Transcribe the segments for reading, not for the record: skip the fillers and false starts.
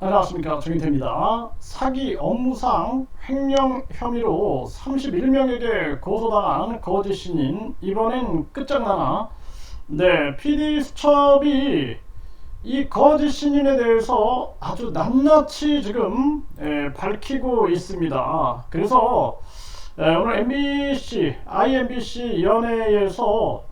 안녕하십니까, 정인태입니다. 사기 업무상 횡령 혐의로 31명에게 고소당한 거짓 신인, 이번엔 끝장나나. PD수첩이 이 거짓 신인에 대해서 아주 낱낱이 지금 밝히고 있습니다. 그래서 오늘 MBC, IMBC 연예에서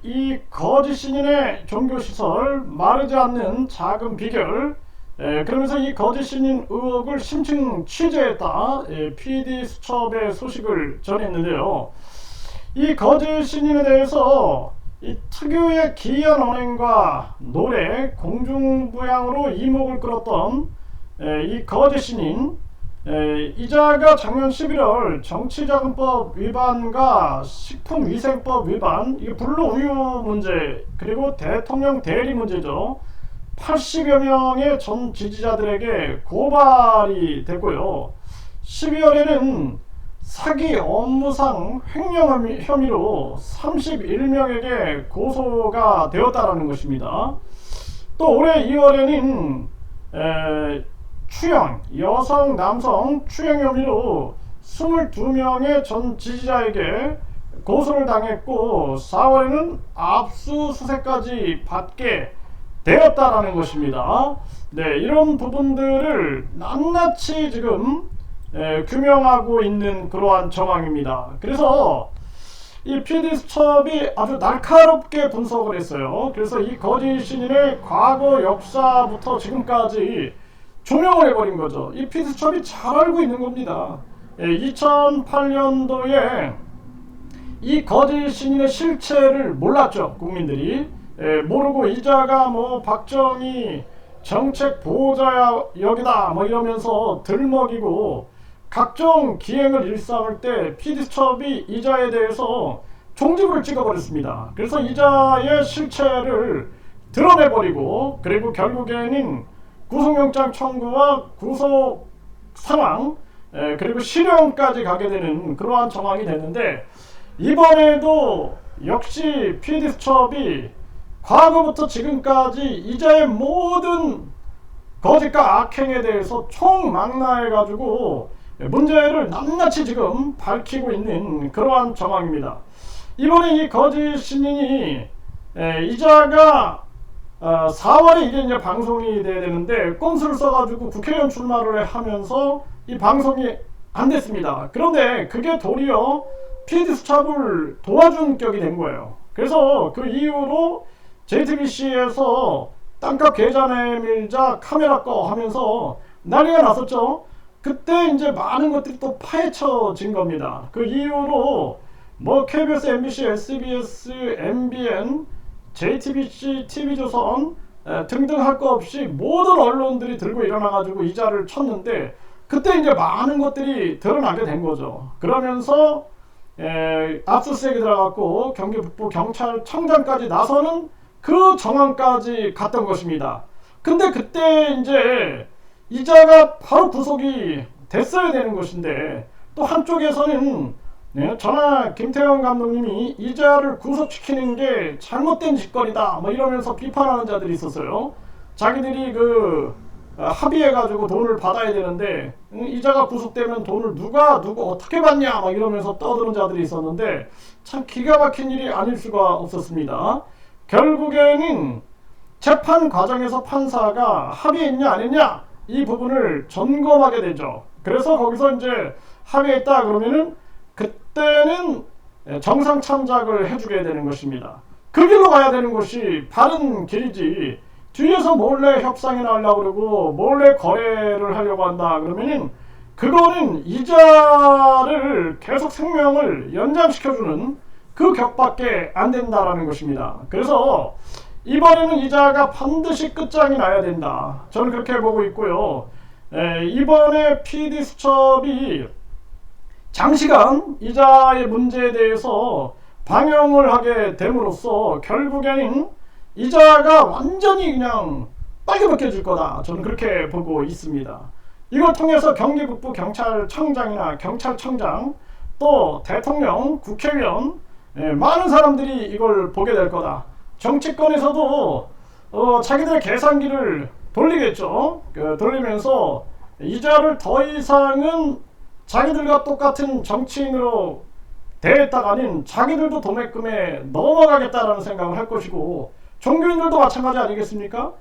이 거짓 신인의 종교시설 마르지 않는 자금 비결, 그러면서 이 거짓 신인 의혹을 심층 취재했다, PD수첩의 소식을 전했는데요. 이 거짓 신인에 대해서 이 특유의 기이한 언행과 노래, 공중부양으로 이목을 끌었던 이 거짓 신인, 이자가 작년 11월 정치자금법 위반과 식품위생법 위반, 이 불로우유 문제, 그리고 대통령 대리 문제죠. 80여 명의 전 지지자들에게 고발이 됐고요. 12월에는 사기 업무상 횡령 혐의로 31명에게 고소가 되었다라는 것입니다. 또 올해 2월에는 추영, 여성, 남성 추영 혐의로 22명의 전 지지자에게 고소를 당했고, 4월에는 압수수색까지 받게 되었다라는 것입니다. 이런 부분들을 낱낱이 지금 규명하고 있는 그러한 정황입니다. 그래서 이 PD수첩이 아주 날카롭게 분석을 했어요. 그래서 이 거짓 신인의 과거 역사부터 지금까지 조명을 해버린 거죠. 이 PD수첩이 잘 알고 있는 겁니다. 2008년도에 이 거짓 신인의 실체를 몰랐죠, 국민들이. 모르고 이자가 박정희 정책 보호자 역이다 이러면서 들먹이고 각종 기행을 일삼을 때 PD수첩이 이자에 대해서 종지부를 찍어버렸습니다. 그래서 이자의 실체를 드러내버리고, 그리고 결국에는 구속영장 청구와 구속 상황, 그리고 실형까지 가게 되는 그러한 정황이 됐는데, 이번에도 역시 PD수첩이 과거부터 지금까지 이자의 모든 거짓과 악행에 대해서 총망라해가지고 문제를 낱낱이 지금 밝히고 있는 그러한 정황입니다. 이번에 이 거짓 신인이 이자가 4월에 이게 이제 방송이 돼야 되는데 꼼수를 써가지고 국회의원 출마를 하면서 이 방송이 안 됐습니다. 그런데 그게 도리어 PD수첩을 도와준 격이 된 거예요. 그래서 그 이후로 JTBC에서 땅값 계좌 내밀자 카메라 꺼 하면서 난리가 났었죠. 그때 이제 많은 것들이 또 파헤쳐진 겁니다. 그 이후로 KBS, MBC, SBS, MBN, JTBC, TV조선 등등 할 거 없이 모든 언론들이 들고 일어나가지고 이자를 쳤는데, 그때 이제 많은 것들이 드러나게 된 거죠. 그러면서 압수수색이 들어갔고 경기 북부 경찰청장까지 나서는 그 정황까지 갔던 것입니다. 근데 그때 이제 이자가 바로 구속이 됐어야 되는 것인데, 또 한쪽에서는 전하 김태형 감독님이 이자를 구속시키는 게 잘못된 짓거리다 이러면서 비판하는 자들이 있었어요. 자기들이 합의해가지고 돈을 받아야 되는데 이자가 구속되면 돈을 누가 어떻게 받냐 이러면서 떠드는 자들이 있었는데, 참 기가 막힌 일이 아닐 수가 없었습니다. 결국에는 재판 과정에서 판사가 합의했냐 안 했냐 이 부분을 점검하게 되죠. 그래서 거기서 이제 합의했다 그러면은 그때는 정상 참작을 해주게 되는 것입니다. 그 길로 가야 되는 것이 바른 길이지, 뒤에서 몰래 협상이나 하려고 그러고 몰래 거래를 하려고 한다 그러면은 그거는 이자를 계속 생명을 연장시켜주는 그 격밖에 안 된다라는 것입니다. 그래서 이번에는 이자가 반드시 끝장이 나야 된다, 저는 그렇게 보고 있고요. 이번에 PD수첩이 장시간 이자의 문제에 대해서 방영을 하게 됨으로써 결국에는 이자가 완전히 그냥 빨개 벗겨질 거다, 저는 그렇게 보고 있습니다. 이걸 통해서 경기 북부 경찰청장이나 경찰청장, 또 대통령, 국회의원, 많은 사람들이 이걸 보게 될 거다. 정치권에서도 자기들의 계산기를 돌리겠죠. 돌리면서 이자를 더 이상은 자기들과 똑같은 정치인으로 대했다가는 자기들도 도매금에 넘어가겠다라는 생각을 할 것이고, 종교인들도 마찬가지 아니겠습니까?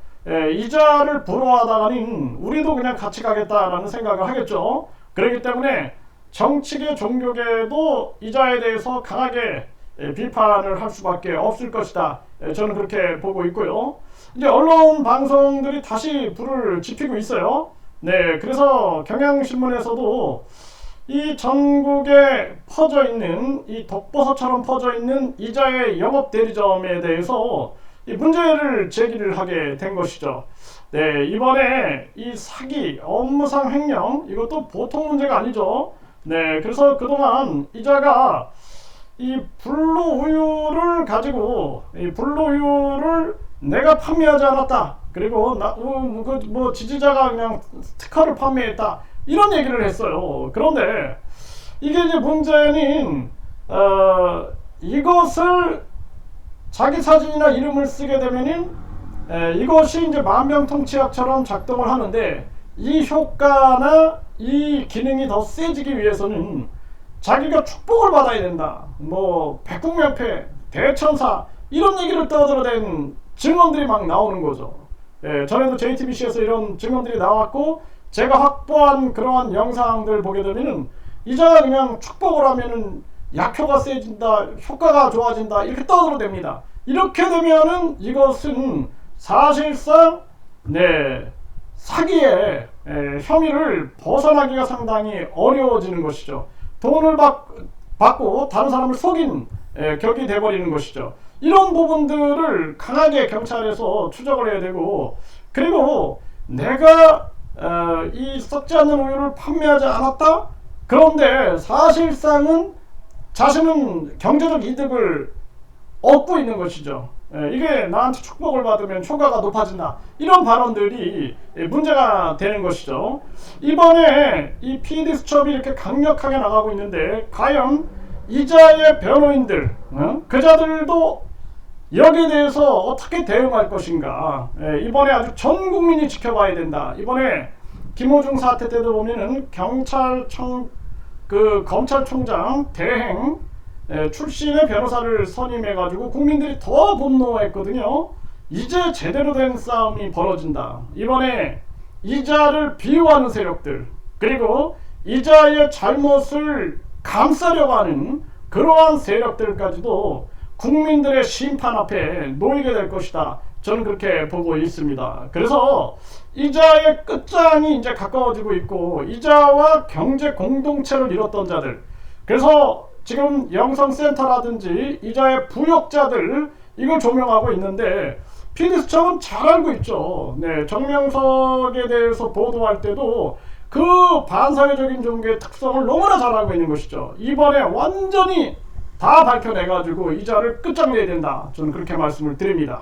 이자를 부러워하다가는 우리도 그냥 같이 가겠다라는 생각을 하겠죠. 그렇기 때문에 정치계, 종교계도 이자에 대해서 강하게 비판을 할 수밖에 없을 것이다. 저는 그렇게 보고 있고요. 이제 언론 방송들이 다시 불을 지피고 있어요. 네, 그래서 경향신문에서도 이 전국에 퍼져 있는, 이 독버섯처럼 퍼져 있는 이자의 영업 대리점에 대해서 이 문제를 제기를 하게 된 것이죠. 네, 이번에 이 사기, 업무상 횡령, 이것도 보통 문제가 아니죠. 네, 그래서 그동안 이자가 이 블루우유를 가지고, 이 블루우유를 내가 판매하지 않았다, 그리고 뭐 지지자가 그냥 특허를 판매했다, 이런 얘기를 했어요. 그런데 이게 이제 문제는 이것을 자기 사진이나 이름을 쓰게 되면은 이것이 이제 만병통치약처럼 작동을 하는데, 이 효과나 이 기능이 더 세지기 위해서는 자기가 축복을 받아야 된다, 뭐 백국명패, 대천사, 이런 얘기를 떠들어댄 증언들이 막 나오는 거죠. 전에도 JTBC에서 이런 증언들이 나왔고, 제가 확보한 그러한 영상들 보게 되면은 이자가 그냥 축복을 하면은 약효가 세진다, 효과가 좋아진다, 이렇게 떠들어댑니다. 이렇게 되면은 이것은 사실상 사기의 혐의를 벗어나기가 상당히 어려워지는 것이죠. 돈을 받고 다른 사람을 속인 격이 돼버리는 것이죠. 이런 부분들을 강하게 경찰에서 추적을 해야 되고, 그리고 내가 이 썩지 않는 우유를 판매하지 않았다? 그런데 사실상은 자신은 경제적 이득을 얻고 있는 것이죠. 이게 나한테 축복을 받으면 효과가 높아진다, 이런 발언들이 문제가 되는 것이죠. 이번에 이 PD수첩이 이렇게 강력하게 나가고 있는데, 과연 이자의 변호인들, 그자들도 여기에 대해서 어떻게 대응할 것인가, 이번에 아주 전 국민이 지켜봐야 된다. 이번에 김호중 사태 때도 보면은 검찰총장 대행 출신의 변호사를 선임해가지고 국민들이 더 분노했거든요. 이제 제대로 된 싸움이 벌어진다. 이번에 이자를 비호하는 세력들, 그리고 이자의 잘못을 감싸려고 하는 그러한 세력들까지도 국민들의 심판 앞에 놓이게 될 것이다. 저는 그렇게 보고 있습니다. 그래서 이자의 끝장이 이제 가까워지고 있고, 이자와 경제 공동체를 이뤘던 자들, 그래서 지금 영성센터라든지 이자의 부역자들, 이걸 조명하고 있는데, PD수첩은 잘 알고 있죠. 정명석에 대해서 보도할 때도 그 반사회적인 종교의 특성을 너무나 잘 알고 있는 것이죠. 이번에 완전히 다 밝혀내가지고 이자를 끝장내야 된다. 저는 그렇게 말씀을 드립니다.